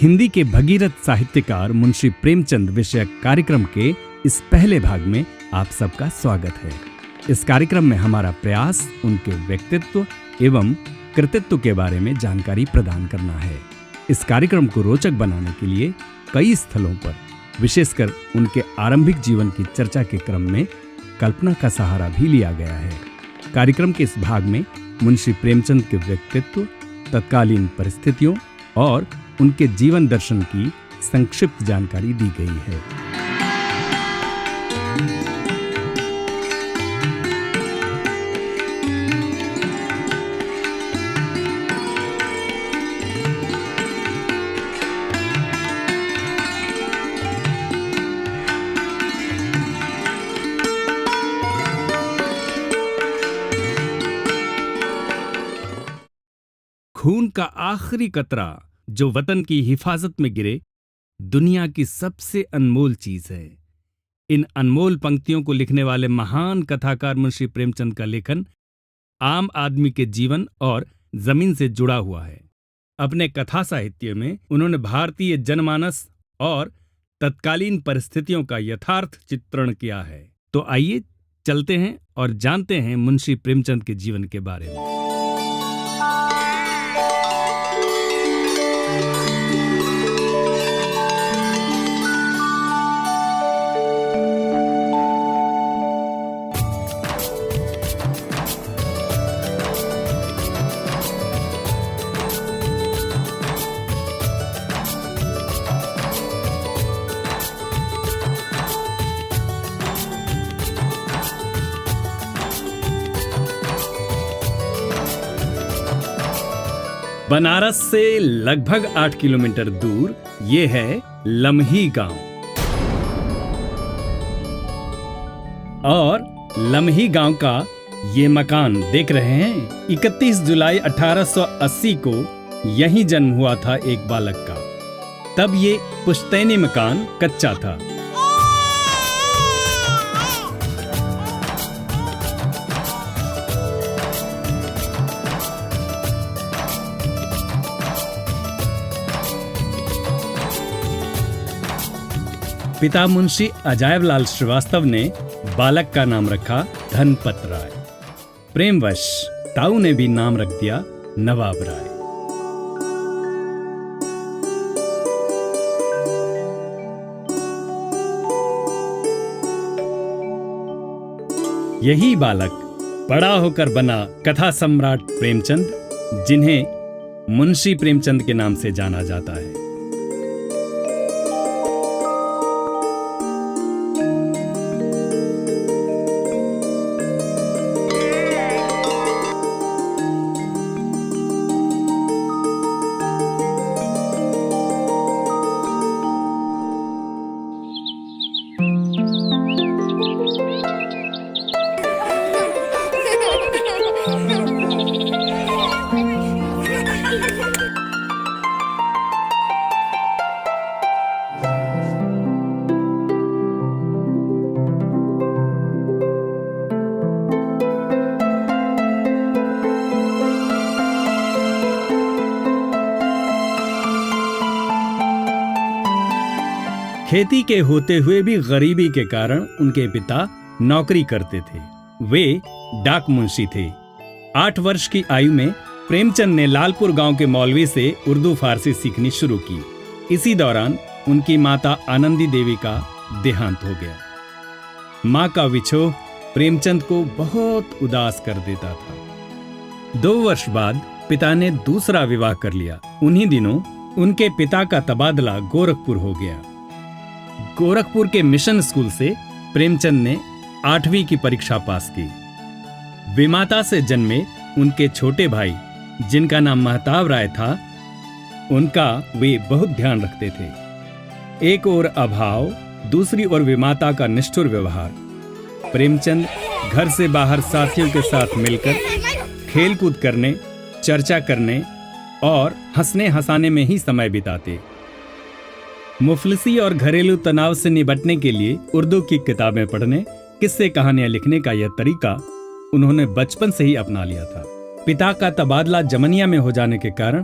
हिंदी के भगीरथ साहित्यकार मुंशी प्रेमचंद विषयक कार्यक्रम के इस पहले भाग में आप सबका स्वागत है। इस कार्यक्रम में हमारा प्रयास उनके व्यक्तित्व एवं कृतित्व के बारे में जानकारी प्रदान करना है। इस कार्यक्रम को रोचक बनाने के लिए कई स्थलों पर, विशेषकर उनके आरंभिक जीवन की चर्चा के क्रम में कल्पना का सहारा भी लिया गया है। कार्यक्रम के इस भाग में मुंशी प्रेमचंद के व्यक्तित्व, तत्कालीन परिस्थितियों और उनके जीवन दर्शन की संक्षिप्त जानकारी दी गई है। खून का आखिरी कतरा जो वतन की हिफाजत में गिरे, दुनिया की सबसे अनमोल चीज है। इन अनमोल पंक्तियों को लिखने वाले महान कथाकार मुंशी प्रेमचंद का लेखन आम आदमी के जीवन और जमीन से जुड़ा हुआ है। अपने कथा साहित्य में उन्होंने भारतीय जनमानस और तत्कालीन परिस्थितियों का यथार्थ चित्रण किया है। तो आइए चलते हैं और जानते हैं मुंशी प्रेमचंद के जीवन के बारे में। बनारस से लगभग 8 किलोमीटर दूर ये है लम्ही गांव। और लम्ही गांव का ये मकान देख रहे हैं, 31 जुलाई 1880 को यहीं जन्म हुआ था एक बालक का। तब ये पुश्तैनी मकान कच्चा था। पिता मुंशी अजायबलाल श्रीवास्तव ने बालक का नाम रखा धनपत राय। प्रेमवश ताऊ ने भी नाम रख दिया नवाब राय। यही बालक बड़ा होकर बना कथा सम्राट प्रेमचंद, जिन्हें मुंशी प्रेमचंद के नाम से जाना जाता है। खेती के होते हुए भी गरीबी के कारण उनके पिता नौकरी करते थे। वे डाक मुंशी थे। 8 वर्ष की आयु में प्रेमचंद ने लालपुर गांव के मौलवी से उर्दू फारसी सीखनी शुरू की। इसी दौरान उनकी माता आनंदी देवी का देहांत हो गया। मां का विछोह प्रेमचंद को बहुत उदास कर देता था। 2 वर्ष बाद पिता ने दूसरा विवाह कर लिया। उन्हीं दिनों उनके पिता का तबादला गोरखपुर हो गया। गोरखपुर के मिशन स्कूल से प्रेमचंद ने 8वीं की परीक्षा पास की। विमाता से जन्मे उनके छोटे भाई, जिनका नाम महताब राय था, उनका वे बहुत ध्यान रखते थे। एक ओर अभाव, दूसरी ओर विमाता का निष्ठुर व्यवहार। प्रेमचंद घर से बाहर साथियों के साथ मिलकर खेलकूद करने, चर्चा करने और हंसने हंसाने में ही समय बिताते। मुफलिसी और घरेलू तनाव से निपटने के लिए उर्दू की किताबें पढ़ने, किस्से कहानियां लिखने का यह तरीका उन्होंने बचपन से ही अपना लिया था। पिता का तबादला जमनिया में हो जाने के कारण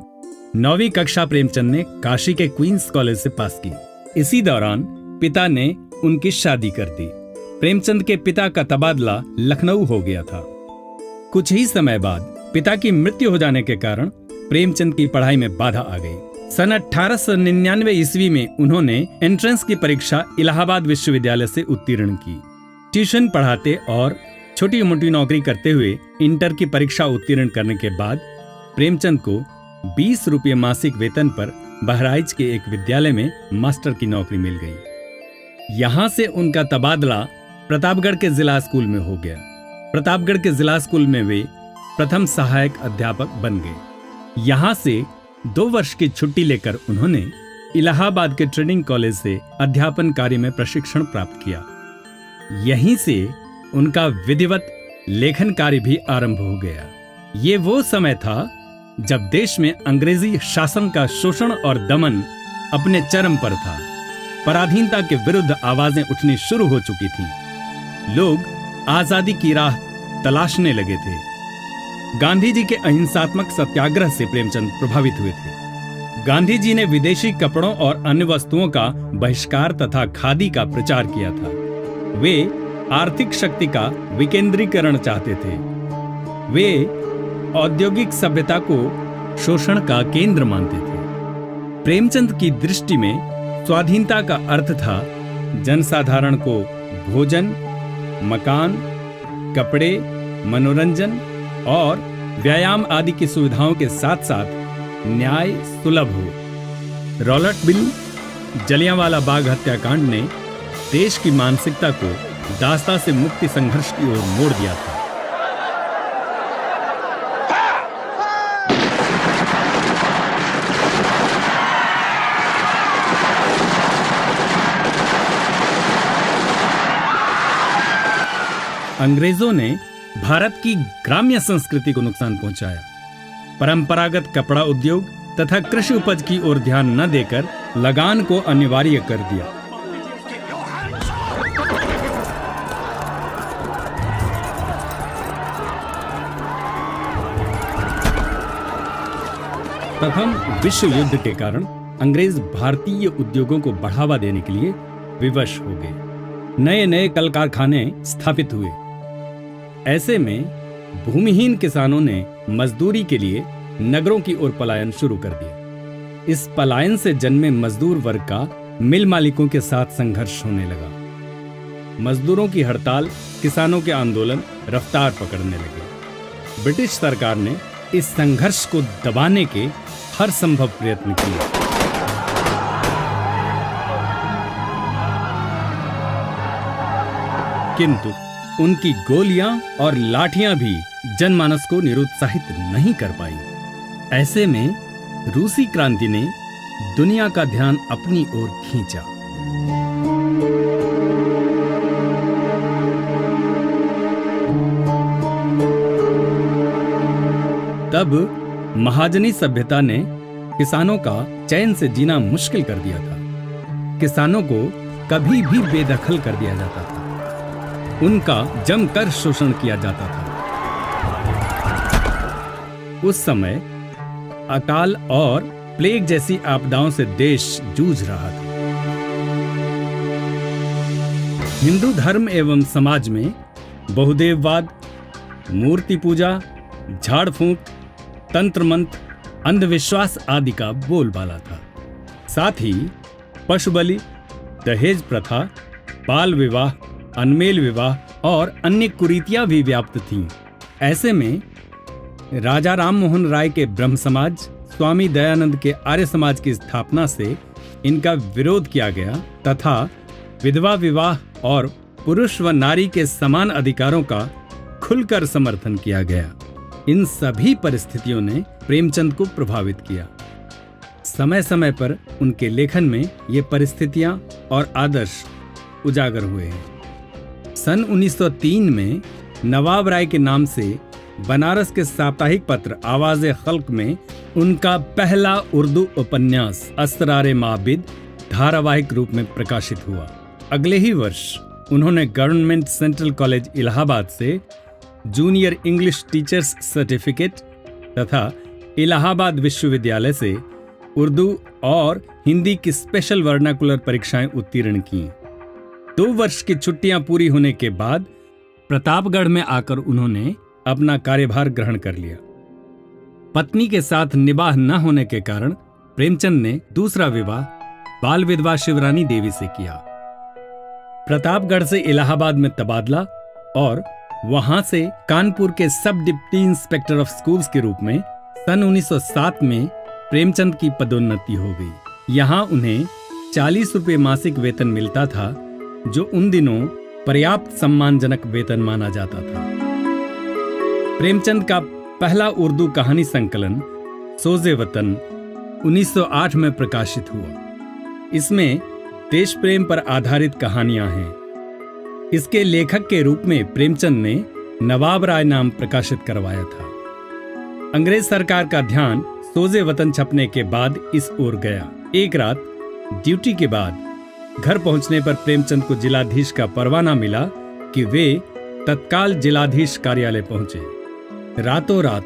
9वीं कक्षा प्रेमचंद ने काशी के क्वींस कॉलेज से पास की। इसी दौरान पिता ने उनकी शादी कर दी। प्रेमचंद के पिता का तबादला लखनऊ हो गया था। कुछ ही समय बाद पिता की मृत्यु हो जाने के कारण प्रेमचंद की पढ़ाई में बाधा आ गई। सन 1899 ईस्वी में उन्होंने एंट्रेंस की परीक्षा इलाहाबाद विश्वविद्यालय से उत्तीर्ण की। ट्यूशन पढ़ाते और छोटी मोटी नौकरी करते हुए इंटर की परीक्षा उत्तीर्ण करने के बाद प्रेमचंद को 20 रुपये मासिक वेतन पर बहराइच के एक विद्यालय में मास्टर की नौकरी मिल गई। यहां से उनका तबादला प्रतापगढ़ के जिला स्कूल में हो गया। प्रतापगढ़ के जिला स्कूल में वे प्रथम सहायक अध्यापक बन गए। यहां से 2 वर्ष की छुट्टी लेकर उन्होंने इलाहाबाद के ट्रेनिंग कॉलेज से अध्यापन कार्य में प्रशिक्षण प्राप्त किया। यहीं से उनका विधिवत लेखन कार्य भी आरंभ हो गया। ये वो समय था जब देश में अंग्रेजी शासन का शोषण और दमन अपने चरम पर था। पराधीनता के विरुद्ध आवाजें उठनी शुरू हो चुकी थीं। लोग आजादी की राह तलाशने लगे थे। गांधी जी के अहिंसात्मक सत्याग्रह से प्रेमचंद प्रभावित हुए थे। गांधी जी ने विदेशी कपड़ों और अन्य वस्तुओं का बहिष्कार तथा खादी का प्रचार किया था। वे आर्थिक शक्ति का विकेंद्रीकरण चाहते थे। वे औद्योगिक सभ्यता को शोषण का केंद्र मानते थे। प्रेमचंद की दृष्टि में स्वाधीनता का अर्थ था जनसाधारण को भोजन, मकान, कपड़े, मनोरंजन और व्यायाम आदि की सुविधाओं के साथ साथ न्याय सुलभ हो। रॉबर्ट बिल, जलियांवाला बाग हत्याकांड ने देश की मानसिकता को दास्ता से मुक्ति संघर्ष की ओर मोड़ दिया था। अंग्रेजों ने भारत की ग्राम्य संस्कृति को नुकसान पहुंचाया। परंपरागत कपड़ा उद्योग तथा कृषि उपज की ओर ध्यान न देकर लगान को अनिवार्य कर दिया। प्रथम विश्व युद्ध के कारण अंग्रेज भारतीय उद्योगों को बढ़ावा देने के लिए विवश हो गए। नए नए कल कारखाने स्थापित हुए। ऐसे में भूमिहीन किसानों ने मजदूरी के लिए नगरों की ओर पलायन शुरू कर दिया। इस पलायन से जन्मे मजदूर वर्ग का मिल मालिकों के साथ संघर्ष होने लगा। मजदूरों की हड़ताल, किसानों के आंदोलन रफ्तार पकड़ने लगे। ब्रिटिश सरकार ने इस संघर्ष को दबाने के हर संभव प्रयत्न किए। किंतु उनकी गोलियां और लाठियां भी जनमानस को निरुत्साहित नहीं कर पाई। ऐसे में रूसी क्रांति ने दुनिया का ध्यान अपनी ओर खींचा। तब महाजनी सभ्यता ने किसानों का चैन से जीना मुश्किल कर दिया था। किसानों को कभी भी बेदखल कर दिया जाता था। उनका जमकर शोषण किया जाता था। उस समय अकाल और प्लेग जैसी आपदाओं से देश जूझ रहा था। हिंदू धर्म एवं समाज में बहुदेववाद, मूर्ति पूजा, झाड़ फूंक, तंत्र मंत्र, अंधविश्वास आदि का बोलबाला था। साथ ही पशु बलि, दहेज प्रथा, बाल विवाह, अनमेल विवाह और अन्य कुरीतियां भी व्याप्त थीं। ऐसे में राजा राम मोहन राय के ब्रह्म समाज, स्वामी दयानंद के आर्य समाज की स्थापना से इनका विरोध किया गया तथा विधवा विवाह और पुरुष व नारी के समान अधिकारों का खुलकर समर्थन किया गया। इन सभी परिस्थितियों ने प्रेमचंद को प्रभावित किया। समय समय पर उनके लेखन में ये परिस्थितियां और आदर्श उजागर हुए हैं। सन 1903 में नवाब राय के नाम से बनारस के साप्ताहिक पत्र आवाज़-ए-खल्क में उनका पहला उर्दू उपन्यास असरार-ए-माबिद धारावाहिक रूप में प्रकाशित हुआ। अगले ही वर्ष उन्होंने गवर्नमेंट सेंट्रल कॉलेज इलाहाबाद से जूनियर इंग्लिश टीचर्स सर्टिफिकेट तथा इलाहाबाद विश्वविद्यालय से उर्दू और हिंदी की स्पेशल वर्नाकुलर परीक्षाएं उत्तीर्ण की। 2 वर्ष की छुट्टियां पूरी होने के बाद प्रतापगढ़ में आकर उन्होंने अपना कार्यभार ग्रहण कर लिया। पत्नी के साथ निबाह न होने के कारण प्रेमचंद ने दूसरा विवाह बाल विधवा शिवरानी देवी से किया। प्रतापगढ़ से इलाहाबाद में तबादला और वहां से कानपुर के सब डिप्टी इंस्पेक्टर ऑफ स्कूल्स के रूप में सन 1907 में प्रेमचंद की पदोन्नति हो गई। यहां उन्हें 40 रुपये मासिक वेतन मिलता था, जो उन दिनों पर्याप्त सम्मानजनक वेतन माना जाता था। प्रेमचंद का पहला उर्दू कहानी संकलन सोज़े वतन 1908 में प्रकाशित हुआ। इसमें देश प्रेम पर आधारित कहानियां हैं। इसके लेखक के रूप में प्रेमचंद ने नवाब राय नाम प्रकाशित करवाया था। अंग्रेज सरकार का ध्यान सोज़े वतन छपने के बाद इस ओर गया। एक रात ड्यूटी के बाद घर पहुंचने पर प्रेमचंद को जिलाधीश का परवाना मिला कि वे तत्काल जिलाधीश कार्यालय पहुंचे। रातों रात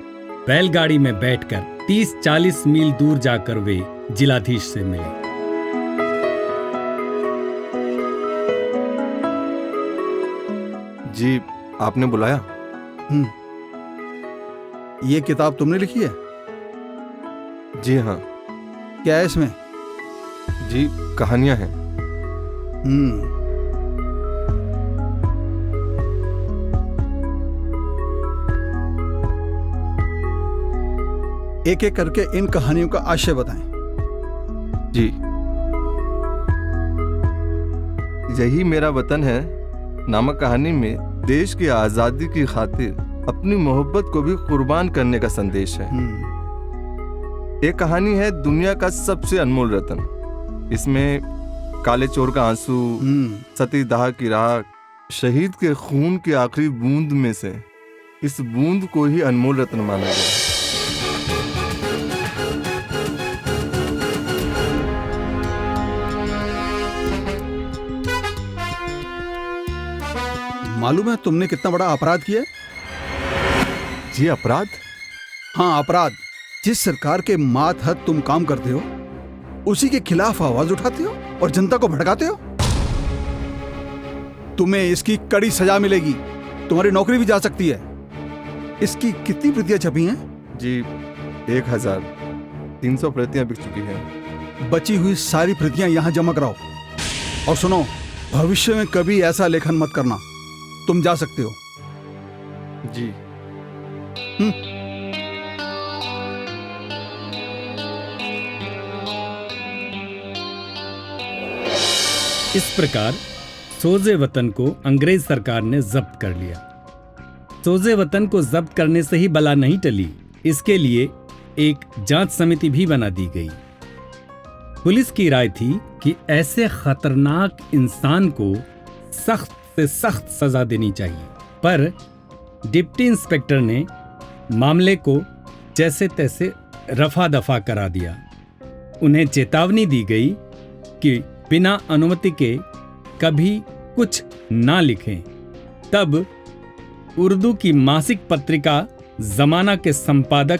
बैलगाड़ी में बैठकर 30-40 मील दूर जाकर वे जिलाधीश से मिले। जी, आपने बुलाया? ये किताब तुमने लिखी है? जी हाँ। क्या है इसमें? जी, कहानियां हैं। एक एक करके इन कहानियों का आशय बताएं। जी, यही मेरा वतन है नामक कहानी में देश की आजादी की खातिर अपनी मोहब्बत को भी कुर्बान करने का संदेश है। एक कहानी है दुनिया का सबसे अनमोल रतन। इसमें काले चोर का आंसू, सती दाह की राख, शहीद के खून की आखिरी बूंद में से इस बूंद को ही अनमोल रत्न माना गया। मालूम है तुमने कितना बड़ा अपराध किया? जी, अपराध? हाँ, अपराध। जिस सरकार के मातहत तुम काम करते हो उसी के खिलाफ आवाज उठाते हो और जनता को भड़काते हो। तुम्हें इसकी कड़ी सजा मिलेगी। तुम्हारी नौकरी भी जा सकती है। इसकी कितनी प्रतियां छपी हैं? जी, 1300 प्रतियां बिक चुकी हैं। बची हुई सारी प्रतियां यहां जमा कराओ। और सुनो, भविष्य में कभी ऐसा लेखन मत करना। तुम जा सकते हो। जी। इस प्रकार सोज़े वतन को अंग्रेज सरकार ने जब्त कर लिया। सोज़े वतन को जब्त करने से ही बला नहीं टली, इसके लिए एक जांच समिति भी बना दी गई। पुलिस की राय थी कि ऐसे खतरनाक इंसान को सख्त से सख्त सजा देनी चाहिए, पर डिप्टी इंस्पेक्टर ने मामले को जैसे तैसे रफा दफा करा दिया। उन्हें चेतावनी दी गई कि बिना अनुमति के कभी कुछ ना लिखें। तब उर्दू की मासिक पत्रिका जमाना के संपादक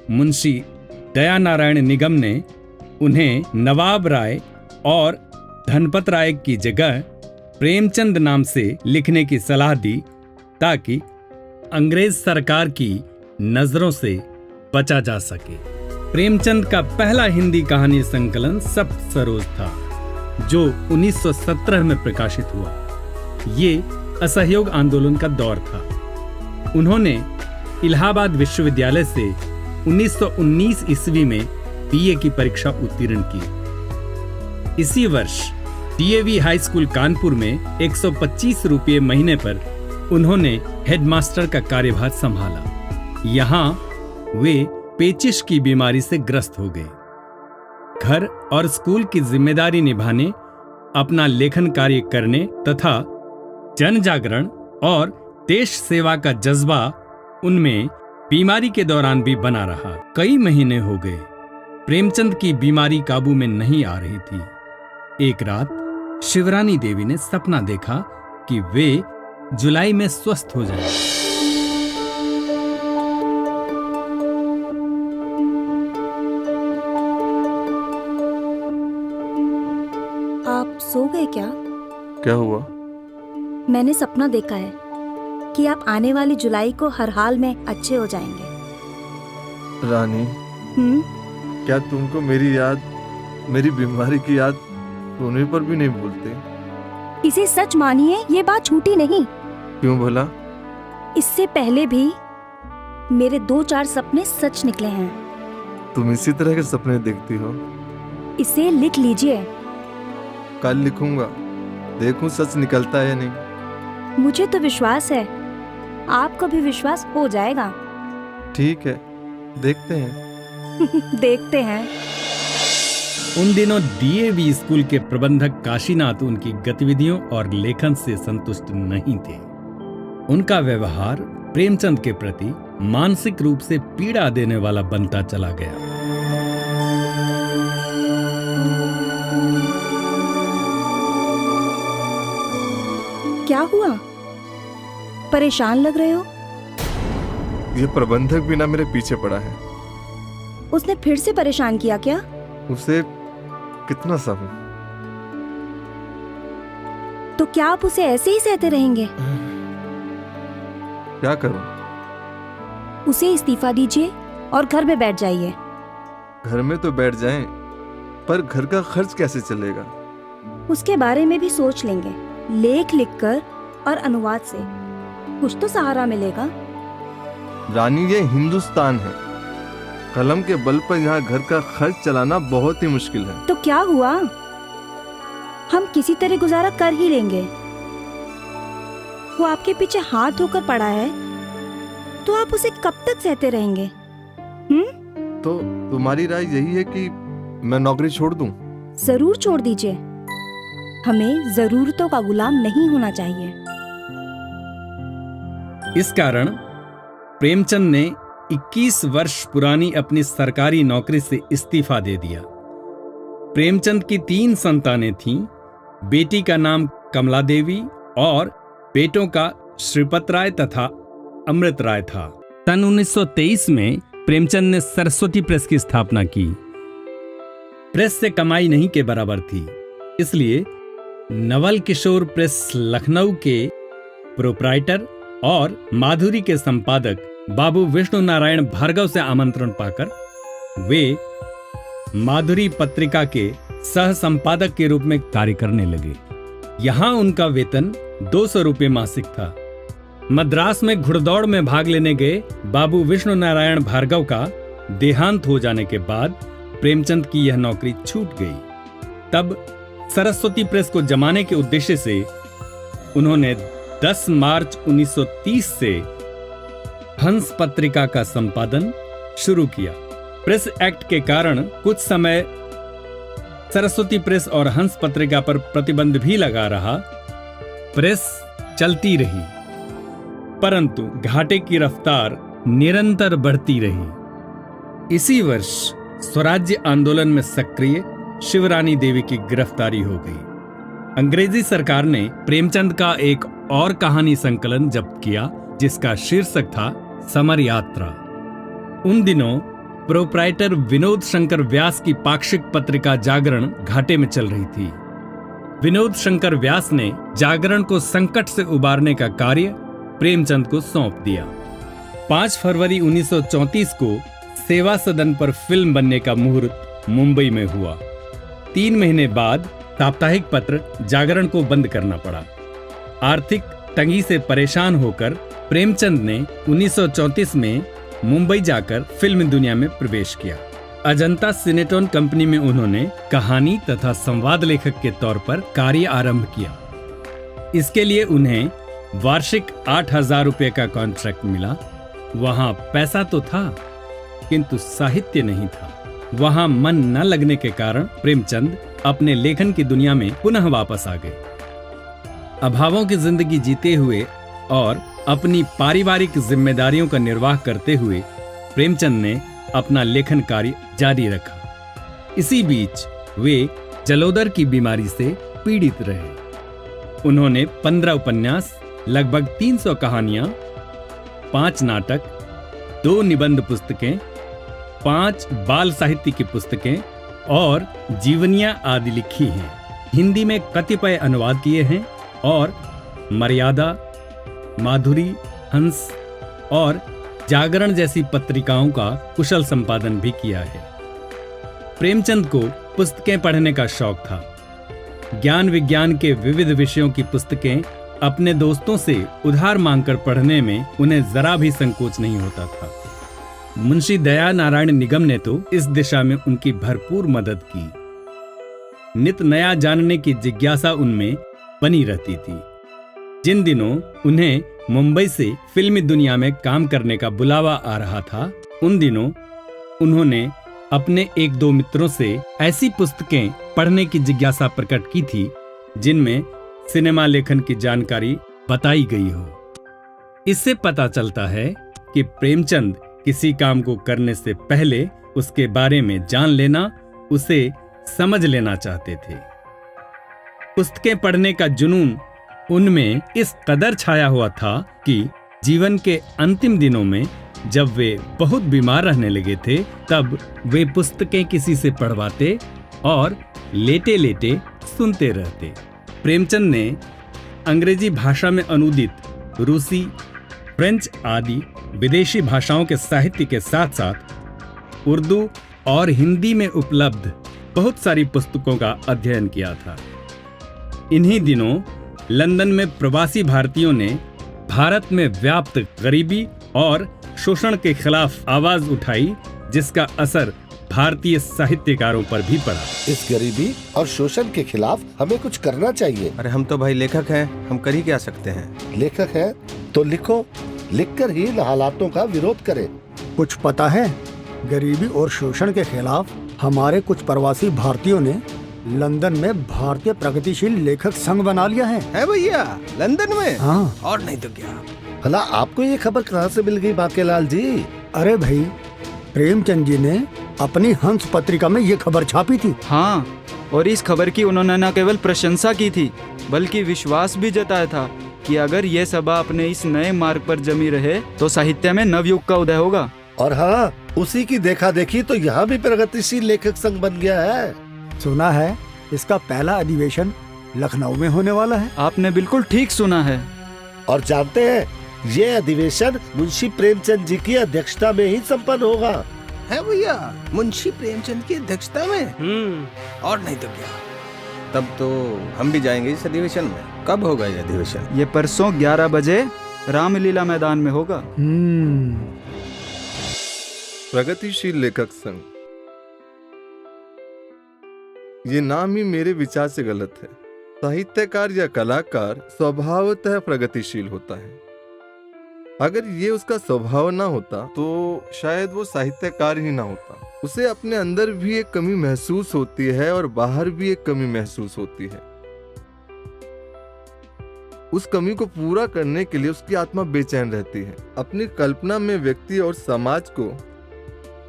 मुंशी दया नारायण निगम ने उन्हें नवाब राय और धनपत राय की जगह प्रेमचंद नाम से लिखने की सलाह दी, ताकि अंग्रेज सरकार की नजरों से बचा जा सके। प्रेमचंद का पहला हिंदी कहानी संकलन सप्त सरोज था, जो 1917 में प्रकाशित हुआ। ये असहयोग आंदोलन का दौर था। उन्होंने इलाहाबाद विश्वविद्यालय से 1919 ईस्वी में बीए की परीक्षा उत्तीर्ण की। इसी वर्ष डीएवी हाई स्कूल कानपुर में 125 रुपये महीने पर उन्होंने हेडमास्टर का कार्यभार संभाला। यहाँ वे पेचिश की बीमारी से ग्रस्त हो गए। घर और स्कूल की जिम्मेदारी निभाने, अपना लेखन कार्य करने तथा जन जागरण और देश सेवा का जज्बा उनमें बीमारी के दौरान भी बना रहा। कई महीने हो गए, प्रेमचंद की बीमारी काबू में नहीं आ रही थी। एक रात शिवरानी देवी ने सपना देखा कि वे जुलाई में स्वस्थ हो जाएं। आप सो गए क्या? क्या हुआ? मैंने सपना देखा है कि आप आने वाली जुलाई को हर हाल में अच्छे हो जाएंगे। रानी, क्या तुमको मेरी याद, मेरी बीमारी की याद सोने पर भी नहीं भूलते? इसे सच मानिए, ये बात झूठी नहीं। क्यों भला? इससे पहले भी मेरे 2-4 सपने सच निकले हैं। तुम इसी तरह के सपने देखती हो? इसे लिख लीजिए। कल लिखूंगा, देखूं सच निकलता है या नहीं। मुझे तो विश्वास है, आपको भी विश्वास हो जाएगा। ठीक है, देखते हैं। देखते हैं। उन दिनों डीएवी स्कूल के प्रबंधक काशीनाथ उनकी गतिविधियों और लेखन से संतुष्ट नहीं थे। उनका व्यवहार प्रेमचंद के प्रति मानसिक रूप से पीड़ा देने वाला बनता चला गया। क्या हुआ? परेशान लग रहे हो? ये प्रबंधक भी ना मेरे पीछे पड़ा है। उसने फिर से परेशान किया क्या? उसे कितना सहूं? तो क्या आप उसे ऐसे ही सहते रहेंगे? क्या करूं? उसे इस्तीफा दीजिए और घर में बैठ जाइए। घर में तो बैठ जाएं, पर घर का खर्च कैसे चलेगा? उसके बारे में भी सोच लेंगे। लेख लिखकर और अनुवाद से कुछ तो सहारा मिलेगा। रानी, ये हिंदुस्तान है। कलम के बल पर यहाँ घर का खर्च चलाना बहुत ही मुश्किल है। तो क्या हुआ? हम किसी तरह गुजारा कर ही लेंगे। वो आपके पीछे हाथ धोकर पड़ा है, तो आप उसे कब तक सहते रहेंगे? तो तुम्हारी राय यही है कि मैं नौकरी छोड़ दूं? जरूर छोड़ दीजिए। हमें जरूरतों का गुलाम नहीं होना चाहिए। इस कारण प्रेमचंद ने 21 वर्ष पुरानी अपनी सरकारी नौकरी से इस्तीफा दे दिया। प्रेमचंद की 3 संतानें थीं। बेटी का नाम कमला देवी और बेटों का श्रीपत राय तथा अमृत राय था। सन 1923 में प्रेमचंद ने सरस्वती प्रेस की स्थापना की। प्रेस से कमाई नहीं के बराबर थी, इसलिए नवल किशोर प्रेस लखनऊ के प्रोप्राइटर और माधुरी के संपादक बाबू विष्णु नारायण भार्गव से आमंत्रण पाकर वे माधुरी पत्रिका के सह संपादक के रूप में कार्य करने लगे। यहां उनका वेतन 200 रुपये मासिक था। मद्रास में घुड़दौड़ में भाग लेने गए बाबू विष्णु नारायण भार्गव का देहांत हो जाने के बाद प्रेमचंद की यह नौकरी छूट गई। तब सरस्वती प्रेस को जमाने के उद्देश्य से उन्होंने 10 मार्च 1930 से हंस पत्रिका का संपादन शुरू किया। प्रेस एक्ट के कारण कुछ समय सरस्वती प्रेस और हंस पत्रिका पर प्रतिबंध भी लगा रहा। प्रेस चलती रही, परंतु घाटे की रफ्तार निरंतर बढ़ती रही। इसी वर्ष स्वराज्य आंदोलन में सक्रिय शिवरानी देवी की गिरफ्तारी हो गई। अंग्रेजी सरकार ने प्रेमचंद का एक और कहानी संकलन जब्त किया, जिसका शीर्षक था समर यात्रा। उन दिनों प्रोप्राइटर विनोद शंकर व्यास की पाक्षिक पत्रिका जागरण घाटे में चल रही थी। विनोद शंकर व्यास ने जागरण को संकट से उबारने का कार्य प्रेमचंद को सौंप दिया। 5 फरवरी 1934 को सेवा सदन पर फिल्म बनने का मुहूर्त मुंबई में हुआ। 3 महीने बाद साप्ताहिक पत्र जागरण को बंद करना पड़ा। आर्थिक तंगी से परेशान होकर प्रेमचंद ने 1934 में मुंबई जाकर फिल्म दुनिया में प्रवेश किया। अजंता सिनेटोन कंपनी में उन्होंने कहानी तथा संवाद लेखक के तौर पर कार्य आरंभ किया। इसके लिए उन्हें वार्षिक 8,000 रुपये का कॉन्ट्रैक्ट मिला। वहां पैसा तो था, किंतु साहित्य नहीं था। वहां मन न लगने के कारण प्रेमचंद अपने लेखन की दुनिया में पुनः वापस आ गए। अभावों की जिंदगी जीते हुए और अपनी पारिवारिक जिम्मेदारियों का निर्वाह करते हुए प्रेमचंद ने अपना लेखन कार्य जारी रखा। इसी बीच वे जलोदर की बीमारी से पीड़ित रहे। उन्होंने 15 उपन्यास, लगभग 300 कहानियां, 5 नाटक, 2 निबंध पुस्तकें, 5 बाल साहित्य की पुस्तकें और जीवनियां आदि लिखी हैं। हिंदी में कतिपय अनुवाद किए हैं और मर्यादा, माधुरी, हंस और जागरण जैसी पत्रिकाओं का कुशल संपादन भी किया है। प्रेमचंद को पुस्तकें पढ़ने का शौक था। ज्ञान विज्ञान के विविध विषयों की पुस्तकें अपने दोस्तों से उधार मांगकर पढ़ने में उन्हें जरा भी संकोच नहीं होता था। मुंशी दया नारायण निगम ने तो इस दिशा में उनकी भरपूर मदद की। नित नया जानने की जिज्ञासा उनमें बनी रहती थी। जिन दिनों उन्हें मुंबई से फिल्मी दुनिया में काम करने का बुलावा आ रहा था, उन दिनों उन्होंने अपने एक दो मित्रों से ऐसी पुस्तकें पढ़ने की जिज्ञासा प्रकट की थी जिनमें सिनेमा लेखन की जानकारी बताई गई हो। इससे पता चलता है कि प्रेमचंद किसी काम को करने से पहले उसके बारे में जान लेना, उसे समझ लेना चाहते थे। पुस्तकें पढ़ने का जुनून उनमें इस कदर छाया हुआ था कि जीवन के अंतिम दिनों में जब वे बहुत बीमार रहने लगे थे, तब वे पुस्तकें किसी से पढ़वाते और लेटे लेटे सुनते रहते। प्रेमचंद ने अंग्रेजी भाषा में अनुदित रूसी, फ्रेंच आदि विदेशी भाषाओं के साहित्य के साथ साथ उर्दू और हिंदी में उपलब्ध बहुत सारी पुस्तकों का अध्ययन किया था। इन्हीं दिनों लंदन में प्रवासी भारतीयों ने भारत में व्याप्त गरीबी और शोषण के खिलाफ आवाज उठाई, जिसका असर भारतीय साहित्यकारों पर भी पड़ा। इस गरीबी और शोषण के खिलाफ हमें कुछ करना चाहिए। अरे हम तो भाई लेखक हैं, हम कर ही क्या सकते हैं। लेखक है तो लिखो, लिखकर ही इन हालातों का विरोध करें। कुछ पता है, गरीबी और शोषण के खिलाफ हमारे कुछ प्रवासी भारतीयों ने लंदन में भारतीय प्रगतिशील लेखक संघ बना लिया है भैया, लंदन में? हाँ। और नहीं तो क्या। भला आपको ये खबर कहाँ से मिल गई बाकेलाल जी? अरे भाई, प्रेमचंद जी ने अपनी हंस पत्रिका में ये खबर छापी थी। हाँ, और इस खबर की उन्होंने न केवल प्रशंसा की थी बल्कि विश्वास भी जताया था कि अगर ये सभा अपने इस नए मार्ग पर जमी रहे तो साहित्य में नवयुग का उदय होगा। और हाँ, उसी की देखा देखी तो यहाँ भी प्रगतिशील लेखक संघ बन गया है। सुना है इसका पहला अधिवेशन लखनऊ में होने वाला है। आपने बिल्कुल ठीक सुना है। और जानते हैं, ये अधिवेशन मुंशी प्रेमचंद जी की अध्यक्षता में ही संपन्न होगा। है भैया, मुंशी प्रेमचंद की अध्यक्षता में? और नहीं तो क्या। तब तो हम भी जाएंगे इस अधिवेशन में। कब होगा ये अधिवेशन? ये परसों 11 बजे रामलीला मैदान में होगा। प्रगतिशील लेखक संघ, ये नाम ही मेरे विचार से गलत है। साहित्यकार या कलाकार स्वभावतः प्रगतिशील होता है। अगर ये उसका स्वभाव ना होता तो शायद वो साहित्यकार ही ना होता। उसे अपने अंदर भी एक कमी महसूस होती है और बाहर भी एक कमी महसूस होती है। उस कमी को पूरा करने के लिए उसकी आत्मा बेचैन रहती है। अपनी कल्पना में व्यक्ति और समाज को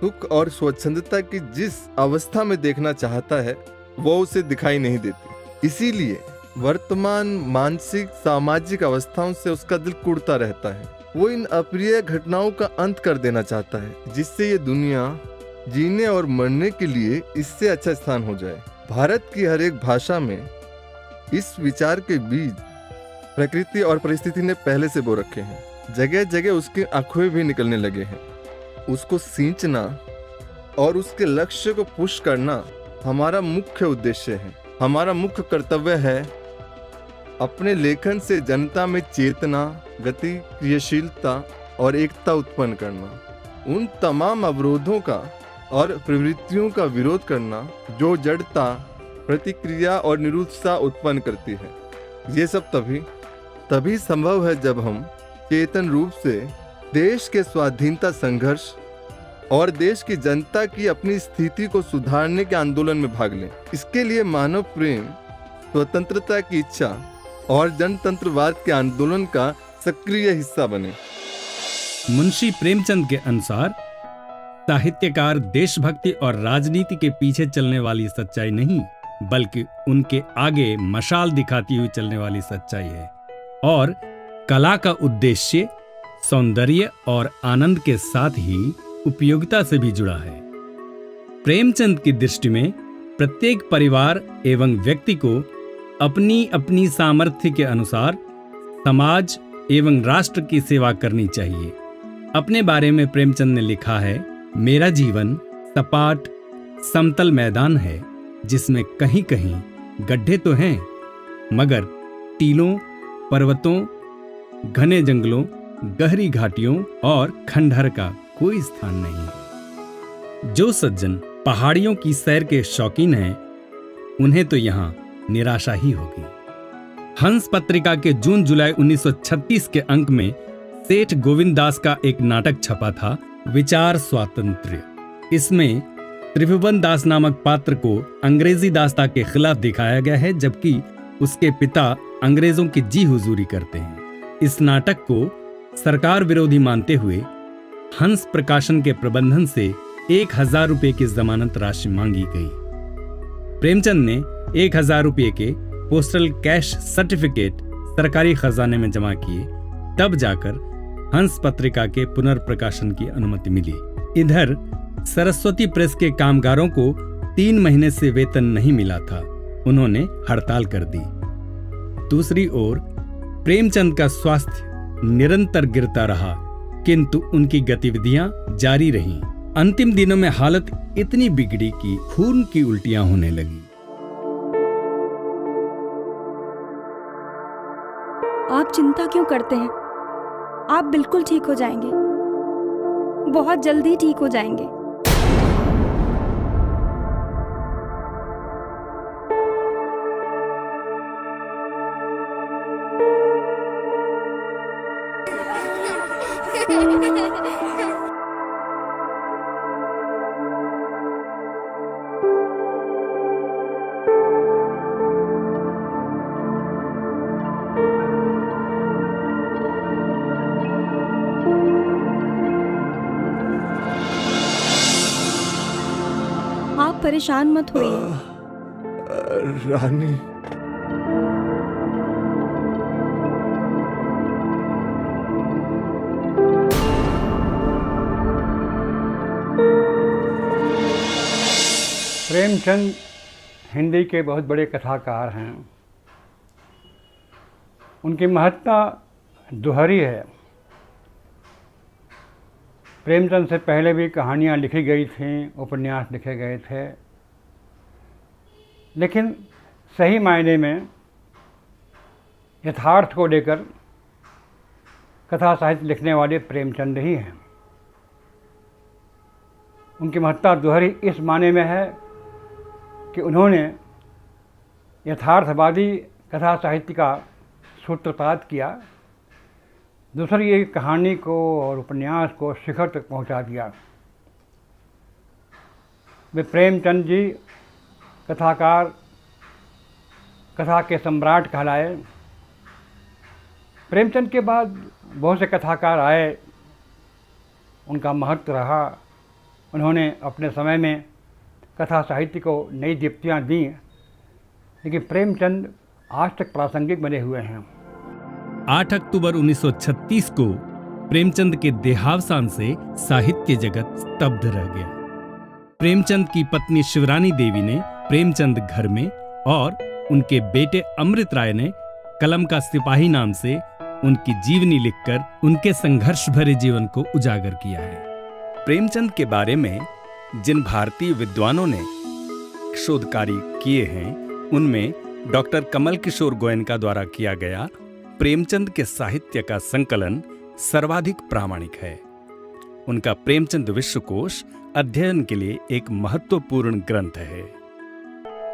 सुख और स्वच्छंदता की जिस अवस्था में देखना चाहता है वो उसे दिखाई नहीं देती। इसीलिए वर्तमान मानसिक सामाजिक अवस्थाओं से उसका दिल कुढ़ता रहता है। वो इन अप्रिय घटनाओं का अंत कर देना चाहता है जिससे ये दुनिया जीने और मरने के लिए इससे अच्छा स्थान हो जाए। भारत की हर एक भाषा में इस विचार के बीज प्रकृति और परिस्थिति ने पहले से बो रखे हैं। जगह जगह उसके आंखों भी निकलने लगे हैं। उसको सींचना और उसके लक्ष्य को पुश करना हमारा मुख्य उद्देश्य है। हमारा मुख्य कर्तव्य है अपने लेखन से जनता में चेतना, गति, क्रियाशीलता और एकता उत्पन्न करना। उन तमाम अवरोधों का और प्रवृत्तियों का विरोध करना जो जड़ता, प्रतिक्रिया और निरुत्साह उत्पन्न करती है। ये सब तभी संभव है जब हम चेतन रूप से देश के स्वाधीनता संघर्ष और देश की जनता की अपनी स्थिति को सुधारने के आंदोलन में भाग लें। इसके लिए मानव प्रेम, स्वतंत्रता की इच्छा और जनतंत्रवाद के आंदोलन का सक्रिय हिस्सा बने। मुंशी प्रेमचंद के अनुसार साहित्यकार देशभक्ति और राजनीति के पीछे चलने वाली सच्चाई नहीं, बल्कि उनके आगे मशाल दिखाती हुई चलने वाली सच्चाई है। और कला का उद्देश्य सौंदर्य और आनंद के साथ ही उपयोगिता से भी जुड़ा है। प्रेमचंद की दृष्टि में प्रत्येक परिवार एवं व्यक्ति को अपनी अपनी सामर्थ्य के अनुसार समाज एवं राष्ट्र की सेवा करनी चाहिए। अपने बारे में प्रेमचंद ने लिखा है, मेरा जीवन सपाट समतल मैदान है जिसमें कहीं कहीं गड्ढे तो हैं, मगर टीलों, पर्वतों, घने जंगलों, गहरी घाटियों और खंडहर का कोई स्थान नहीं है। जो सज्जन पहाड़ियों की सैर के शौकीन हैं, उन्हें तो यहाँ निराशा ही होगी। हंस पत्रिका के जून जुलाई 1936 के अंक में सेठ गोविंद दास का एक नाटक छपा था, विचार स्वातंत्र्य। इसमें त्रिभुवन दास नामक पात्र को अंग्रेजी दास्ता के खिलाफ दिखाया गया है, जबकि उसके पिता अंग्रेजों की जी हुजूरी करते हैं। इस नाटक को सरकार विरोधी मानते हुए हंस प्रकाशन के प्रबंधन से 1000 रुपये की जमानत राशि मांगी गई। प्रेमचंद ने 1000 रुपये के पोस्टल कैश सर्टिफिकेट सरकारी खजाने में जमा किए, तब जाकर हंस पत्रिका के पुनर्प्रकाशन की अनुमति मिली। इधर सरस्वती प्रेस के कामगारों को 3 महीने से वेतन नहीं मिला था, उन्होंने हड़ताल कर दी। दूसरी ओर प्रेमचंद का स्वास्थ्य निरंतर गिरता रहा, किंतु उनकी गतिविधियां जारी रहीं। अंतिम दिनों में हालत इतनी बिगड़ी कि खून की उल्टियां होने लगी। आप चिंता क्यों करते हैं? आप बिल्कुल ठीक हो जाएंगे, बहुत जल्दी ठीक हो जाएंगे। आप परेशान मत होइए। रानी, प्रेमचंद हिंदी के बहुत बड़े कथाकार हैं। उनकी महत्ता दोहरी है। प्रेमचंद से पहले भी कहानियाँ लिखी गई थीं, उपन्यास लिखे गए थे, लेकिन सही मायने में यथार्थ को लेकर कथा साहित्य लिखने वाले प्रेमचंद ही हैं। उनकी महत्ता दोहरी इस माने में है कि उन्होंने यथार्थवादी कथा साहित्य का सूत्रपात किया, दूसरी एक कहानी को और उपन्यास को शिखर तक पहुंचा दिया। वे प्रेमचंद जी कथाकार, कथा के सम्राट कहलाए। प्रेमचंद के बाद बहुत से कथाकार आए, उनका महत्व रहा। उन्होंने अपने समय में कथा साहित्य को नई दीप्तियाँ दी, लेकिन प्रेमचंद आज तक प्रासंगिक बने हुए हैं। 8 अक्टूबर 1936 को प्रेमचंद के देहावसान से साहित्य जगत स्तब्ध रह गया। प्रेमचंद की पत्नी शिवरानी देवी ने प्रेमचंद घर में और उनके बेटे अमृत राय ने कलम का सिपाही नाम से उनकी जीवनी लिखकर उनके संघर्ष भरे जीवन को उजागर किया है। प्रेमचंद के बारे में जिन भारतीय विद्वानों ने शोध कार्य किए हैं, उनमें डॉक्टर कमल किशोर गोयनका द्वारा किया गया प्रेमचंद के साहित्य का संकलन सर्वाधिक प्रामाणिक है। उनका प्रेमचंद विश्वकोश अध्ययन के लिए एक महत्वपूर्ण ग्रंथ है।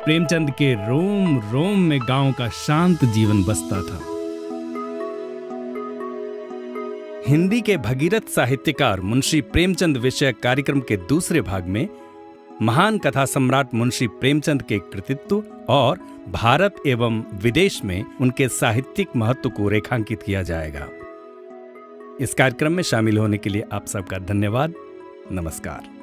प्रेमचंद के रोम रोम में गांव का शांत जीवन बसता था। हिंदी के भगीरथ साहित्यकार मुंशी प्रेमचंद विषय कार्यक्रम के दूसरे भाग में महान कथा सम्राट मुंशी प्रेमचंद के कृतित्व और भारत एवं विदेश में उनके साहित्यिक महत्व को रेखांकित किया जाएगा। इस कार्यक्रम में शामिल होने के लिए आप सबका धन्यवाद। नमस्कार।